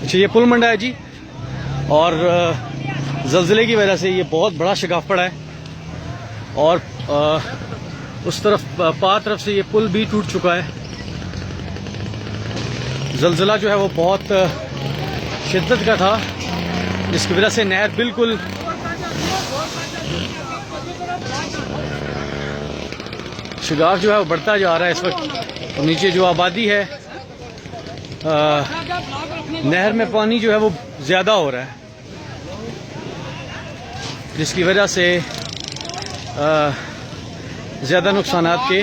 अच्छा, ये पुल मंडा है जी, और ज़लज़ले की वजह से ये बहुत बड़ा शिगाफ पड़ा है और उस तरफ पार तरफ से ये पुल भी टूट चुका है। ज़लज़ला जो है वो बहुत शिद्दत का था, जिसकी वजह से नहर बिल्कुल शिगाफ जो है वो बढ़ता जा रहा है इस वक्त। नीचे जो आबादी है, नहर में पानी जो है वो ज़्यादा हो रहा है, जिसकी वजह से ज़्यादा नुकसानात के